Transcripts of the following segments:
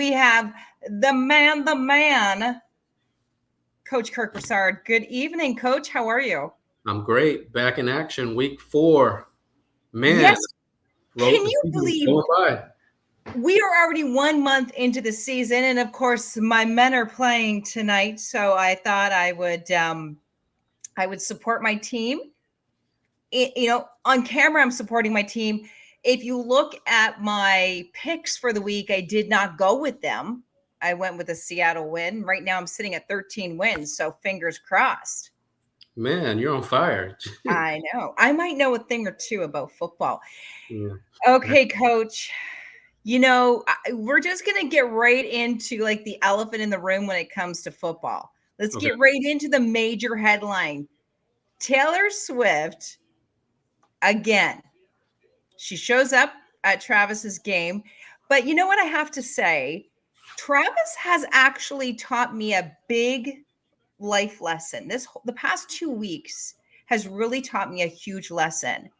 we have the man, Coach Kirk Broussard. Good evening, Coach. How are you? I'm great. Back in action, week 4. Man, Yes. the Can you season's believe going by. we are already 1 month into the season? And of course, my men are playing tonight. So I thought I would support my team. On camera, I'm supporting my team. If you look at my picks for the week, I did not go with them. I went with a Seattle win. Right now, I'm sitting at 13 wins. So fingers crossed. Man, you're on fire. I know. I might know a thing or two about football. Yeah. Okay, coach. We're just going to get right into like the elephant in the room when it comes to football. Let's Okay. get right into the major headline. Taylor Swift, again, she shows up at Travis's game. But you know what I have to say? Travis has actually taught me a big life lesson. The past 2 weeks has really taught me a huge lesson.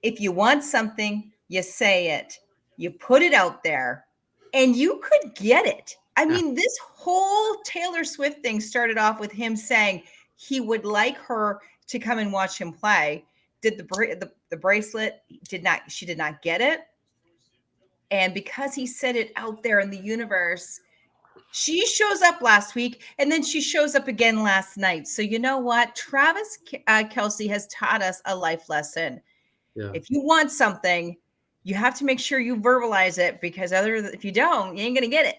If you want something, you say it, you put it out there, and you could get it. I mean, this whole Taylor Swift thing started off with him saying he would like her to come and watch him play. Did the bracelet she did not get it. And because he said it out there in the universe, she shows up last week and then she shows up again last night. So you know what? Travis Kelce has taught us a life lesson. Yeah. If you want something, you have to make sure you verbalize it because if you don't, you ain't gonna get it.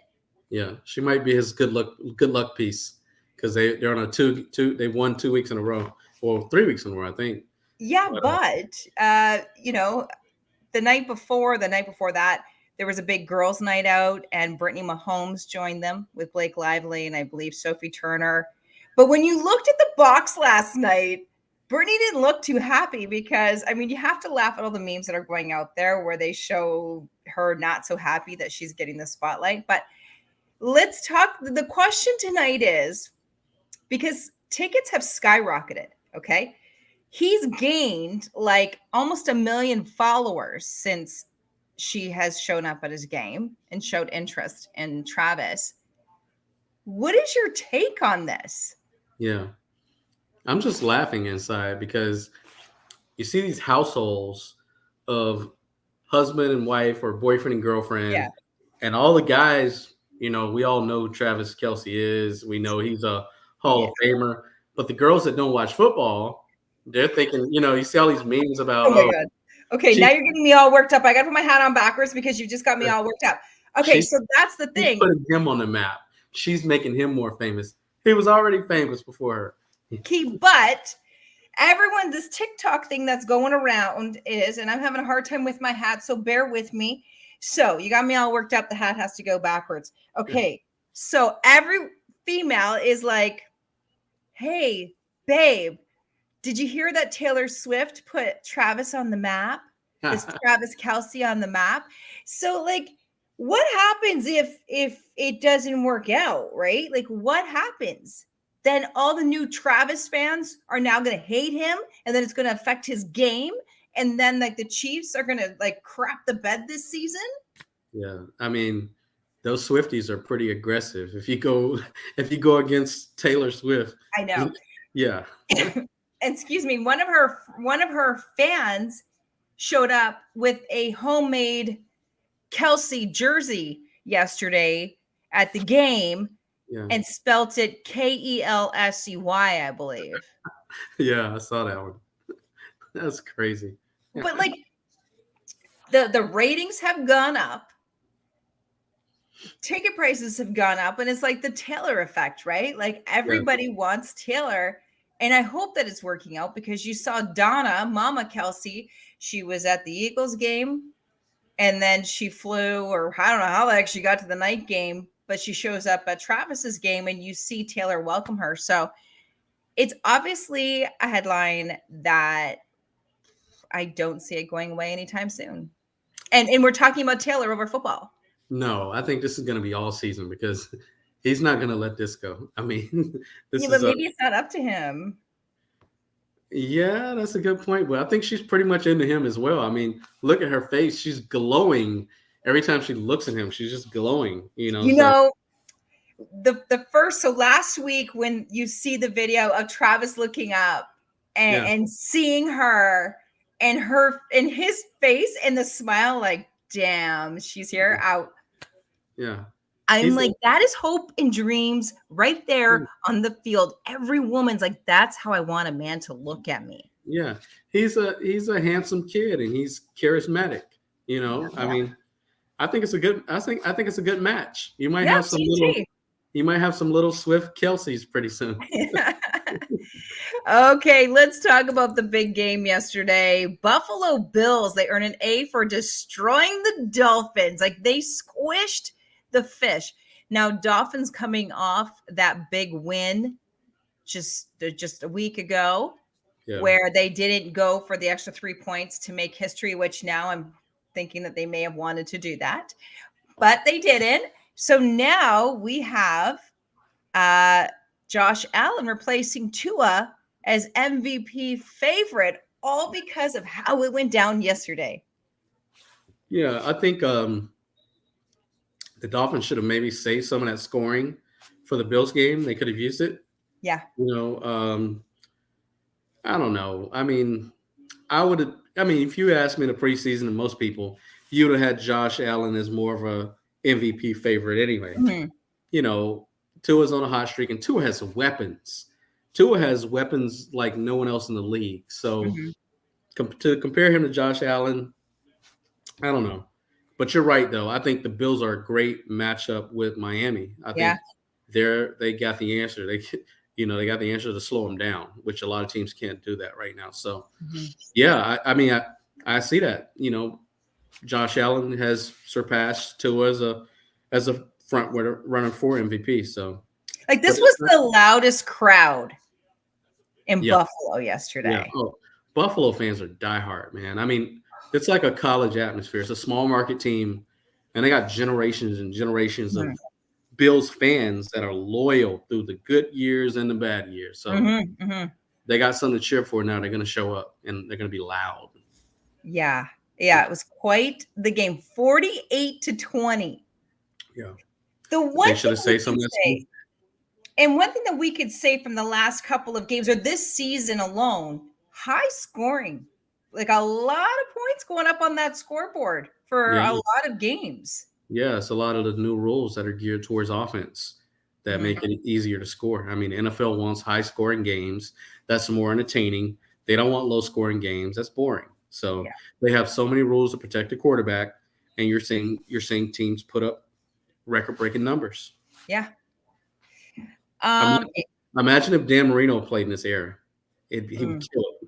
Yeah. She might be his good luck piece because they're on a two. They won 2 weeks in a row, or 3 weeks in a row, I think. Yeah, but the night before that, there was a big girls' night out, and Brittany Mahomes joined them with Blake Lively and I believe Sophie Turner. But when you looked at the box last night, Brittany didn't look too happy because, I mean, you have to laugh at all the memes that are going out there where they show her not so happy that she's getting the spotlight. But let's talk. The question tonight is, because tickets have skyrocketed, okay? He's gained like almost 1 million followers since she has shown up at his game and showed interest in Travis. What is your take on this? Yeah. I'm just laughing inside because you see these households of husband and wife or boyfriend and girlfriend, Yeah. and all the guys, we all know who Travis Kelce is. We know he's a Hall Yeah. of Famer. But the girls that don't watch football, they're thinking, you see all these memes about, Oh my God. Okay, she, now you're getting me all worked up. I got to put my hat on backwards because you just got me all worked up. Okay, she, so that's the she's thing. putting him on the map. She's making him more famous. He was already famous before her. But everyone, this TikTok thing that's going around is, and I'm having a hard time with my hat, so bear with me. So you got me all worked up. The hat has to go backwards. Okay, so every female is like, hey, babe, did you hear that Taylor Swift put Travis on the map? This Travis Kelce on the map. So like, what happens if it doesn't work out, right? Like, what happens? Then all the new Travis fans are now going to hate him, and then it's going to affect his game, and then like the Chiefs are going to like crap the bed this season. Yeah, I mean, those Swifties are pretty aggressive. If you go against Taylor Swift, I know. Yeah. Excuse me. One of her fans showed up with a homemade Kelce jersey yesterday at the game, and spelt it Kelsey, I believe. Yeah, I saw that one. That's crazy. But like the ratings have gone up. Ticket prices have gone up, and it's like the Taylor effect, right? Like everybody wants Taylor. And I hope that it's working out because you saw Donna, Mama Kelce, she was at the Eagles game and then she flew, or I don't know how the heck she got to the night game, but she shows up at Travis's game and you see Taylor welcome her. So it's obviously a headline that I don't see it going away anytime soon. And we're talking about Taylor over football. No, I think this is going to be all season because he's not going to let this go. I mean, but maybe it's not up to him. Yeah, that's a good point. But I think she's pretty much into him as well. I mean, look at her face. She's glowing every time she looks at him, she's just glowing. You So know, the first, so last week when you see the video of Travis looking up yeah, and seeing her and his face and the smile, like, damn, she's here out. yeah. I'm He's like, that is hope and dreams right a, there on the field. Every woman's like, that's how I want a man to look at me. yeah. He's a handsome kid and he's charismatic. I mean, I think it's a good match. Yeah, TNT. You might have some little Swift Kelseys pretty soon. Okay, let's talk about the big game yesterday. Buffalo Bills, they earn an A for destroying the Dolphins. Like, they squished the fish. Now, Dolphins coming off that big win just a week ago, Yeah. where they didn't go for the extra 3 points to make history, which now I'm thinking that they may have wanted to do that, but they didn't. So now we have Josh Allen replacing Tua as MVP favorite, all because of how it went down yesterday. Yeah, I think the Dolphins should have maybe saved some of that scoring for the Bills game. They could have used it. Yeah. I don't know. I mean, if you asked me in the preseason, and most people, you would have had Josh Allen as more of a MVP favorite anyway. Mm-hmm. Tua's on a hot streak, and Tua has weapons. Tua has weapons like no one else in the league. So to compare him to Josh Allen, I don't know. But you're right, though. I think the Bills are a great matchup with Miami. I think they got the answer. They got the answer to slow them down, which a lot of teams can't do that right now. So, yeah, I see that. Josh Allen has surpassed Tua as a front runner for MVP. So, like, this was the loudest crowd in Buffalo yesterday. Yeah. Oh, Buffalo fans are diehard, man. I mean, it's like a college atmosphere. It's a small market team, and they got generations and generations of Bills fans that are loyal through the good years and the bad years. So they got something to cheer for now. They're going to show up, and they're going to be loud. Yeah. It was quite the game, 48-20. Yeah. The one they should have said something. And one thing that we could say from the last couple of games, or this season alone, high scoring, like a lot of points going up on that scoreboard for a lot of games. Yeah, it's a lot of the new rules that are geared towards offense that make it easier to score. I mean, NFL wants high scoring games. That's more entertaining. They don't want low scoring games. That's boring. So they have so many rules to protect the quarterback, and you're seeing teams put up record breaking numbers. Yeah. Imagine if Dan Marino played in this era. He would kill it.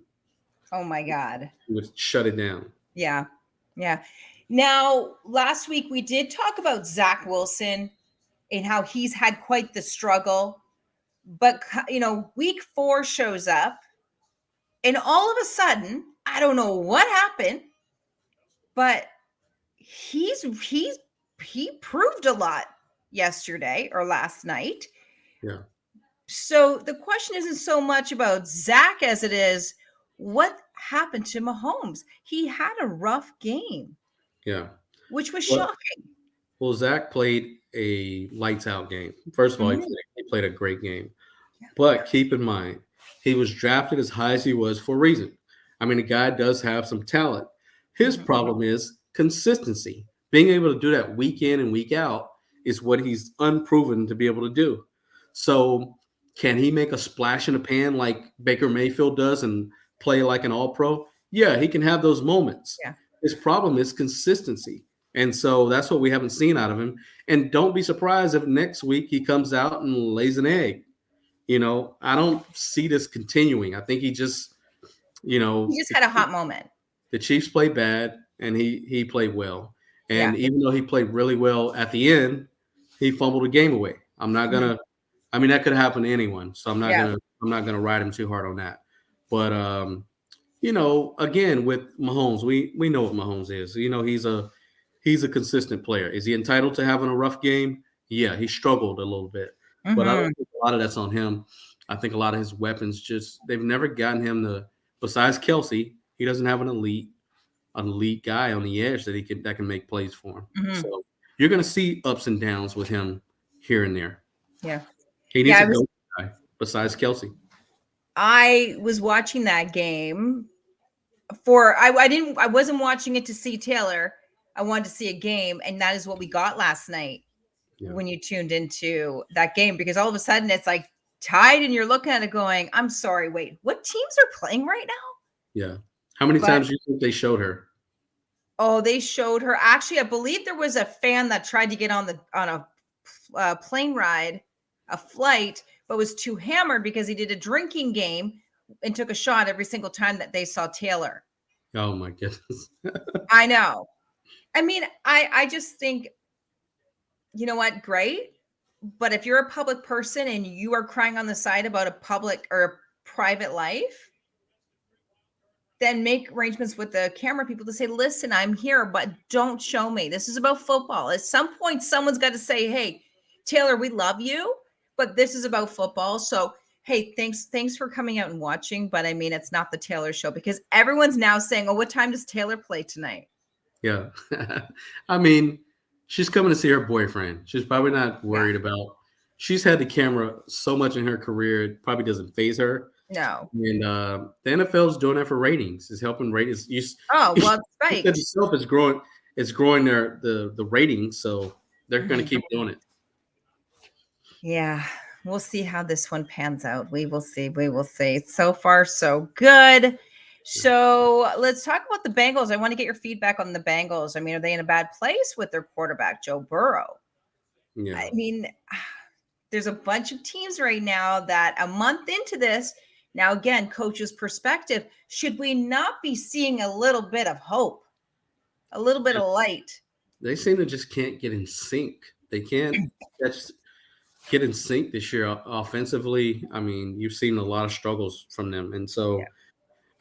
Oh my God. He would shut it down. Yeah. Yeah. Now, last week we did talk about Zach Wilson and how he's had quite the struggle. But, week 4 shows up, and all of a sudden, I don't know what happened, but he proved a lot yesterday or last night. Yeah. So the question isn't so much about Zach as it is what happened to Mahomes. He had a rough game. Yeah. Which was shocking. Well, Zach played a lights out game. First of all, he played a great game. Yeah. But keep in mind, he was drafted as high as he was for a reason. I mean, the guy does have some talent. His problem is consistency. Being able to do that week in and week out is what he's unproven to be able to do. So can he make a splash in the pan like Baker Mayfield does and play like an all-pro? Yeah, he can have those moments. Yeah. His problem is consistency. And so that's what we haven't seen out of him. And don't be surprised if next week he comes out and lays an egg. I don't see this continuing. I think he just had a hot moment. The Chiefs played bad and he played well. And even though he played really well at the end, he fumbled the game away. I'm not gonna that could happen to anyone. So I'm not gonna ride him too hard on that. But again, with Mahomes, we know what Mahomes is. He's a consistent player. Is he entitled to having a rough game? Yeah, he struggled a little bit. But I don't think a lot of that's on him. I think a lot of his weapons they've never gotten him besides Kelsey, he doesn't have an elite an elite guy on the edge that can make plays for him. Mhm. So you're going to see ups and downs with him here and there. Yeah. He needs a go guy besides Kelsey. I was watching that game I wasn't watching it to see Taylor. I wanted to see a game, and that is what we got last night when you tuned into that game, because all of a sudden it's like tied and you're looking at it going, I'm sorry, wait, what teams are playing right now? Yeah. How many times do you think they showed her? Oh, they showed her. Actually, I believe there was a fan that tried to get on a plane ride, a flight, but was too hammered because he did a drinking game and took a shot every single time that they saw Taylor. Oh my goodness. I know. I mean, I just think, you know what, great. But if you're a public person and you are crying on the side about a public or a private life, then make arrangements with the camera people to say, listen, I'm here, but don't show me. This is about football. At some point, someone's got to say, hey, Taylor, we love you, but this is about football. So, hey, thanks for coming out and watching. But I mean, it's not the Taylor show, because everyone's now saying, oh, what time does Taylor play tonight? Yeah. I mean, she's coming to see her boyfriend. She's probably not worried about. She's had the camera so much in her career, it probably doesn't faze her. No. And the NFL is doing that for ratings. It's helping ratings. Well, right. Itself is growing. It's growing the ratings, so they're going to keep doing it. Yeah, we'll see how this one pans out. We will see. We will see. So far, so good. So let's talk about the Bengals. I want to get your feedback on the Bengals. I mean, are they in a bad place with their quarterback, Joe Burrow? Yeah. I mean, there's a bunch of teams right now that a month into this, now again, coach's perspective, should we not be seeing a little bit of hope, a little bit of light? They seem to just can't get in sync. They can't get in sync this year offensively. I mean, you've seen a lot of struggles from them. And so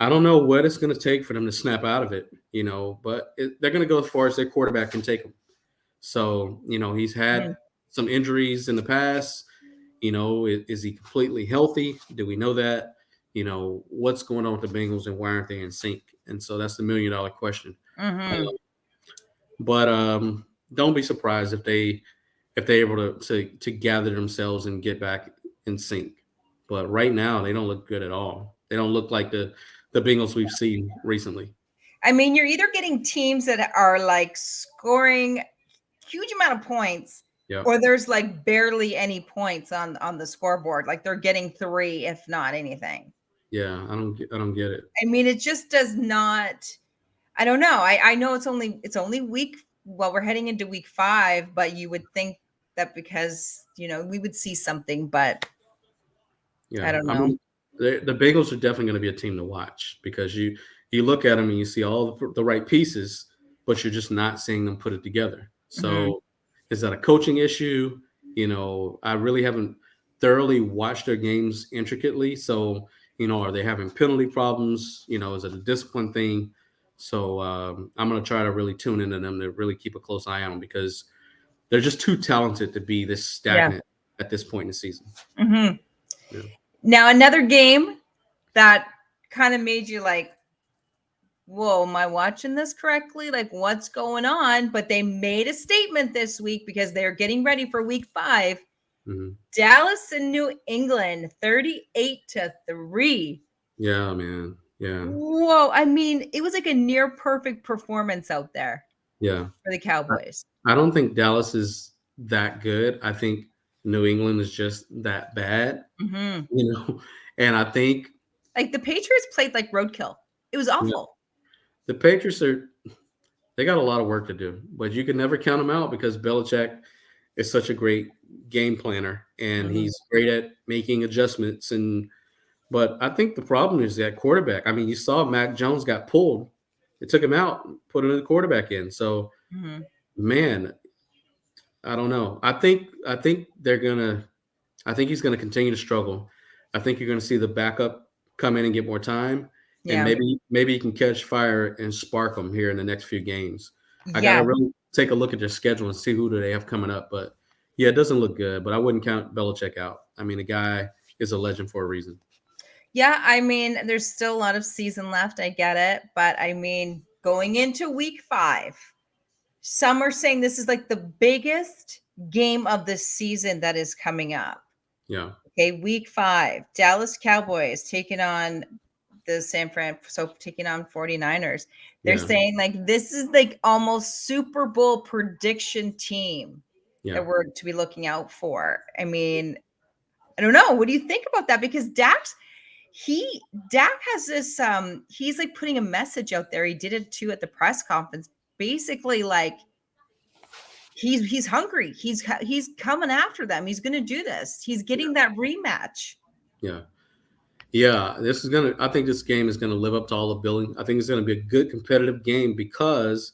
I don't know what it's going to take for them to snap out of it, but they're going to go as far as their quarterback can take them. So, he's had some injuries in the past. Is he completely healthy? Do we know that? What's going on with the Bengals and why aren't they in sync? And so that's the $1 million question. But don't be surprised if they're able to gather themselves and get back in sync. But right now, they don't look good at all. They don't look like the Bengals we've seen recently. I mean, you're either getting teams that are like scoring huge amount of points, or there's like barely any points on the scoreboard. Like they're getting 3, if not anything. Yeah, I don't get it. I mean, it just does not. I don't know. I know it's only week. Well, we're heading into week 5, but you would think that because we would see something, but I don't know. I mean, the Bengals are definitely going to be a team to watch, because you look at them and you see all the right pieces, but you're just not seeing them put it together. So is that a coaching issue? I really haven't thoroughly watched their games intricately. So, are they having penalty problems? Is it a discipline thing? So I'm going to try to really tune into them to really keep a close eye on them, because they're just too talented to be this stagnant at this point in the season. Now, another game that kind of made you like, whoa, am I watching this correctly? Like, what's going on? But they made a statement this week because they're getting ready for week 5. Dallas and New England, 38-3. Yeah, man. Yeah. Whoa. I mean, it was like a near perfect performance out there. Yeah. For the Cowboys. I don't think Dallas is that good. I think New England is just that bad. And I think like the Patriots played like roadkill. It was awful. The Patriots they got a lot of work to do, but you can never count them out, because Belichick is such a great game planner, and he's great at making adjustments. But I think the problem is that quarterback. I mean, you saw Mac Jones got pulled. It took him out, put another quarterback in. So, man, I don't know. I think he's going to continue to struggle. I think you're going to see the backup come in and get more time. And maybe you can catch fire and spark them here in the next few games. I got to really take a look at their schedule and see who do they have coming up. But, yeah, it doesn't look good. But I wouldn't count Belichick out. I mean, the guy is a legend for a reason. Yeah, I mean, there's still a lot of season left. I get it. But, I mean, going into week 5, some are saying this is like the biggest game of the season that is coming up. Yeah. Okay, week 5, Dallas Cowboys taking on the taking on 49ers. They're saying like this is like almost Super Bowl prediction team that we're to be looking out for. I mean, I don't know. What do you think about that? Because Dak has this he's like putting a message out there. He did it too at the press conference. Basically like he's hungry. He's coming after them. He's going to do this. He's getting that rematch. Yeah. Yeah, I think this game is gonna live up to all the billing. I think it's gonna be a good competitive game because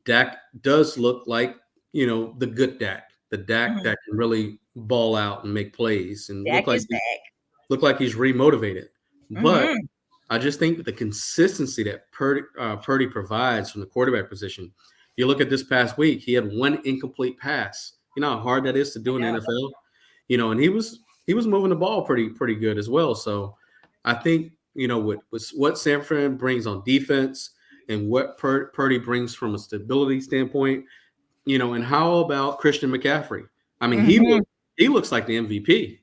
Dak does look like, the good Dak, the Dak that can really ball out and make plays and Dak is back. Look like he's remotivated. But I just think that the consistency that Purdy provides from the quarterback position. You look at this past week, he had one incomplete pass. You know how hard that is to do in the NFL? And he was moving the ball pretty good as well. So I think, with what San Fran brings on defense and what Purdy brings from a stability standpoint, and how about Christian McCaffrey? I mean, he looks like the MVP.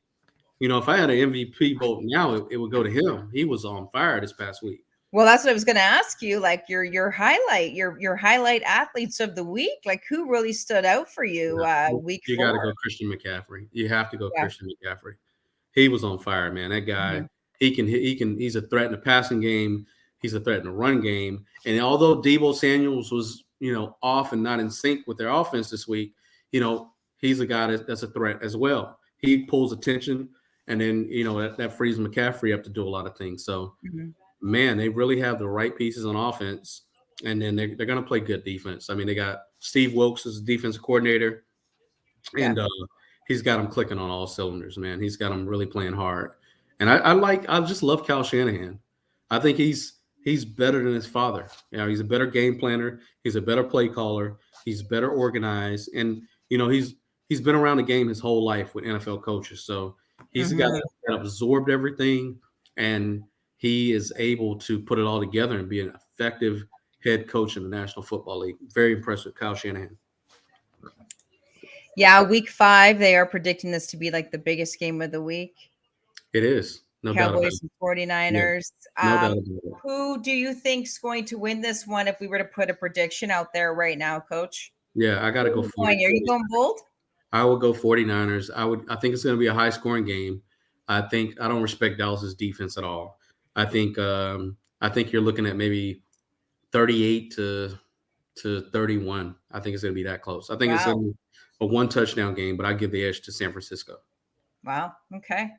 If I had an MVP vote now, it would go to him. He was on fire this past week. Well, that's what I was going to ask you. Like your highlight athletes of the week. Like who really stood out for you week 4? You got to go Christian McCaffrey. You have to go Christian McCaffrey. He was on fire, man. That guy, he's a threat in the passing game. He's a threat in the run game. And although Deebo Samuels was, off and not in sync with their offense this week, he's a guy that's a threat as well. He pulls attention, and then, that frees McCaffrey up to do a lot of things. So, man, they really have the right pieces on offense, and then they're going to play good defense. I mean, they got Steve Wilkes as defensive coordinator, and he's got them clicking on all cylinders, man. He's got them really playing hard. And I just love Kyle Shanahan. I think he's better than his father. He's a better game planner. He's a better play caller. He's better organized. And, he's been around the game his whole life with NFL coaches. So he's a guy that absorbed everything, and he is able to put it all together and be an effective head coach in the National Football League. Very impressed with Kyle Shanahan. Yeah, week 5, they are predicting this to be like the biggest game of the week. It is. No Cowboys and 49ers. Yeah. No doubt about it. Who do you think's going to win this one if we were to put a prediction out there right now, Coach? Yeah, I got to go 49ers. Are you going bold? I would go 49ers. I think it's going to be a high-scoring game. I don't respect Dallas's defense at all. I think you're looking at maybe 38 to 31. I think it's going to be that close. I think it's going to be a one-touchdown game, but I give the edge to San Francisco. Wow. Okay.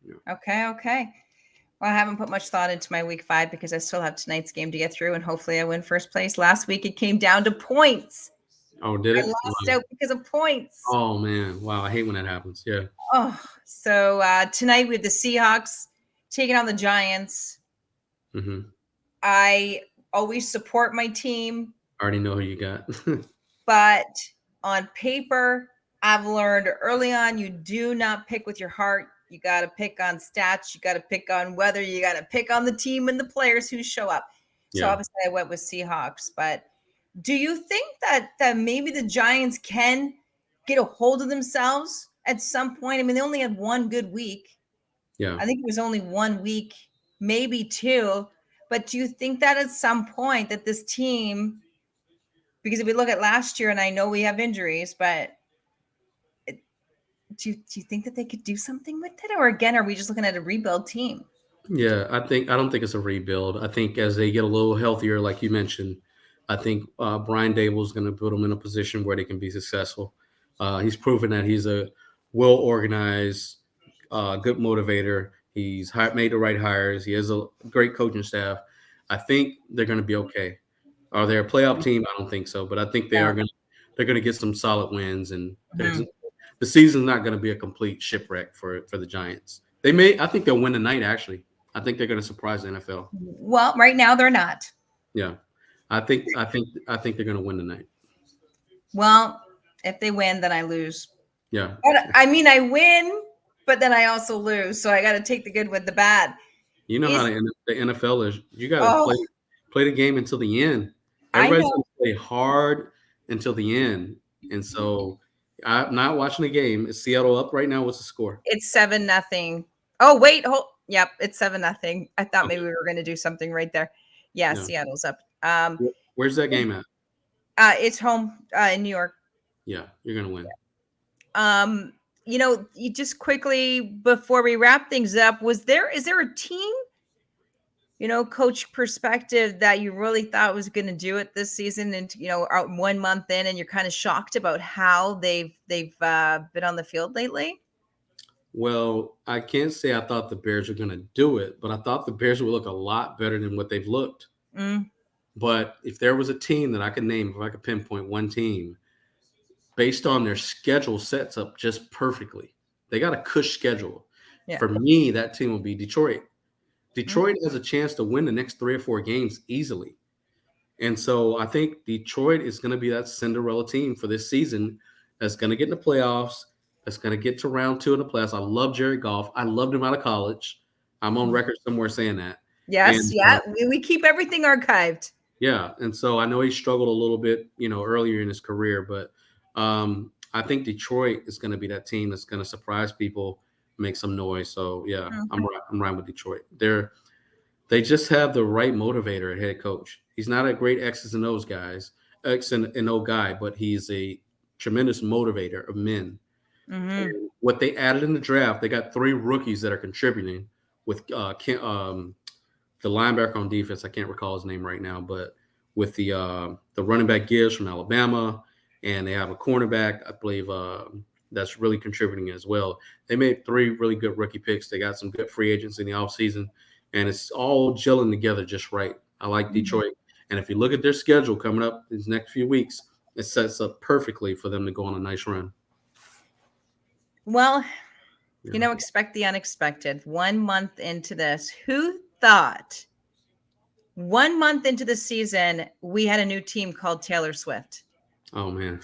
Yeah. Okay. Well, I haven't put much thought into my week 5 because I still have tonight's game to get through, and hopefully I win first place. Last week it came down to points. Oh, did it? I lost out because of points. Oh, man. Wow. I hate when that happens. Yeah. Oh, so tonight we have the Seahawks taking on the Giants. I always support my team. I already know who you got. But on paper, I've learned early on, you do not pick with your heart. You got to pick on stats. You got to pick on weather. You got to pick on the team and the players who show up. So obviously I went with Seahawks. But do you think that maybe the Giants can get a hold of themselves at some point? I mean, they only had one good week. Yeah. I think it was only 1 week, maybe 2. But do you think that at some point that this team, because if we look at last year, and I know we have injuries, but do you think that they could do something with it? Or again, are we just looking at a rebuild team? Yeah, I don't think it's a rebuild. I think as they get a little healthier, like you mentioned, I think Brian Dable is going to put them in a position where they can be successful. He's proven that he's a well-organized, good motivator. He's made the right hires. He has a great coaching staff. I think they're going to be okay. Are they a playoff team? I don't think so, but I think they're going to get some solid wins, and the season's not going to be a complete shipwreck for the Giants. I think they'll win tonight. Actually, I think they're going to surprise the NFL. Well, right now they're not. Yeah, I think they're going to win tonight. Well, if they win, then I lose. Yeah. I mean, I win, but then I also lose. So I got to take the good with the bad. You know how the NFL is. You got to play the game until the end. I Everybody's know going to play hard until the end. And so I'm not watching the game. Is Seattle up right now? What's the score? it's 7-0. Oh, wait. Yep, it's 7-0. I thought maybe Okay. we were going to do something right there. Yeah, No. Seattle's up. Where's that game at? It's home in New York. Yeah, you're going to win. You just quickly before we wrap things up, is there a team, coach perspective that you really thought was going to do it this season, and 1 month in, and you're kind of shocked about how they've been on the field lately? Well, I can't say I thought the Bears were going to do it, but I thought the Bears would look a lot better than what they've looked. Mm. But if there was a team that I could name, if I could pinpoint one team based on their schedule sets up just perfectly, they got a cush schedule. Yeah. For me, that team will be Detroit. Detroit Mm-hmm. has a chance to win the next 3 or 4 games easily. And so I think Detroit is going to be that Cinderella team for this season that's going to get in the playoffs, that's going to get to round 2 in the playoffs. I love Jared Goff. I loved him out of college. I'm on record somewhere saying that. Yes, And, yeah, we keep everything archived. Yeah, and so I know he struggled a little bit, earlier in his career, but I think Detroit is going to be that team that's going to surprise people, make some noise. So yeah, I'm right with Detroit. They just have the right motivator at head coach. He's not a great X's and O's guy, but he's a tremendous motivator of men. And what they added in the draft, they got 3 rookies that are contributing with the linebacker on defense. I can't recall his name right now, but with the running back Gibbs from Alabama, and they have a cornerback, I believe, that's really contributing as well. They made 3 really good rookie picks. They got some good free agents in the offseason, and it's all gelling together just right. I like Detroit. And if you look at their schedule coming up these next few weeks, it sets up perfectly for them to go on a nice run. Well, expect the unexpected. 1 month into this, who thought 1 month into the season we had a new team called Taylor Swift? Oh man.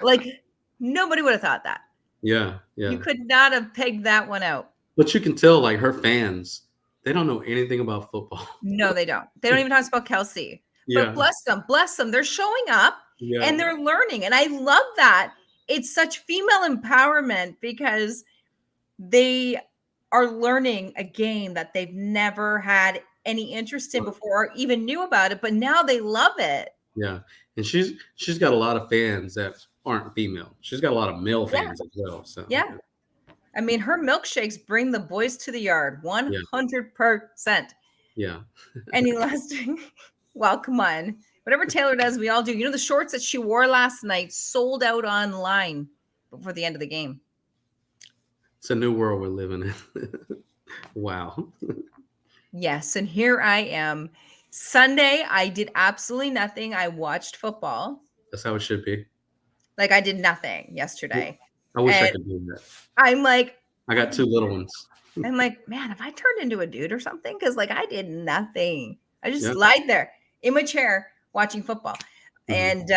Like, nobody would have thought that. Yeah. You could not have pegged that one out. But you can tell, like, her fans, they don't know anything about football. No, they don't. They don't even know how to spell Kelsey. But bless them. They're showing up and they're learning. And I love that. It's such female empowerment because they are learning a game that they've never had any interest in before or even knew about it, but now they love it. Yeah. And she's got a lot of fans that aren't female. She's got a lot of male fans as well. So yeah. I mean, her milkshakes bring the boys to the yard 100%. Yeah. Any last well, come on. Whatever Taylor does, we all do. The shorts that she wore last night sold out online before the end of the game. It's a new world we're living in. Wow. Yes. And here I am. Sunday, I did absolutely nothing. I watched football. That's how it should be. Like, I did nothing yesterday. I wish I could do that. I'm like, I got 2 little ones. I'm like, man, have I turned into a dude or something? Because, like, I did nothing. I just lied there in my chair watching football. And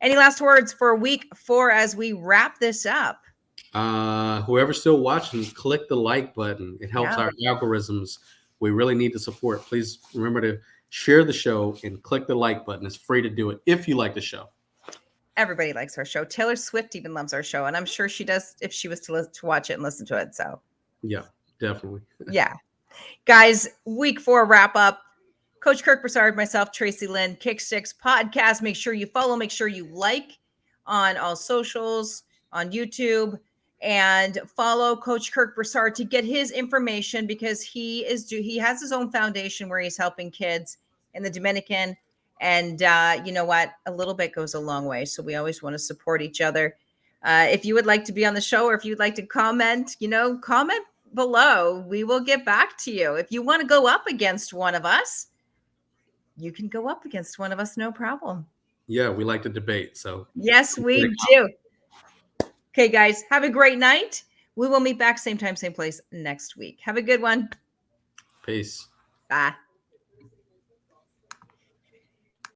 any last words for week 4 as we wrap this up? Whoever's still watching, click the like button. It helps our algorithms. We really need the support. Please remember to share the show and click the like button. It's free to do it if you like the show. Everybody likes our show. Taylor Swift even loves our show, and I'm sure she does if she was to watch it and listen to it. So yeah, definitely. Yeah. Guys, week 4 wrap up. Coach Kirk Broussard, myself, Tracy Lynn, Kick Six Podcast. Make sure you follow, make sure you like on all socials, on YouTube, and follow Coach Kirk Broussard to get his information, because he has his own foundation where he's helping kids in the Dominican. And you know what? A little bit goes a long way. So we always want to support each other. If you would like to be on the show, or if you'd like to comment, comment below. We will get back to you. If you want to go up against one of us, you can go up against one of us. No problem. Yeah, we like to debate. So yes, we do. Okay, guys, have a great night. We will meet back same time, same place next week. Have a good one. Peace. Bye.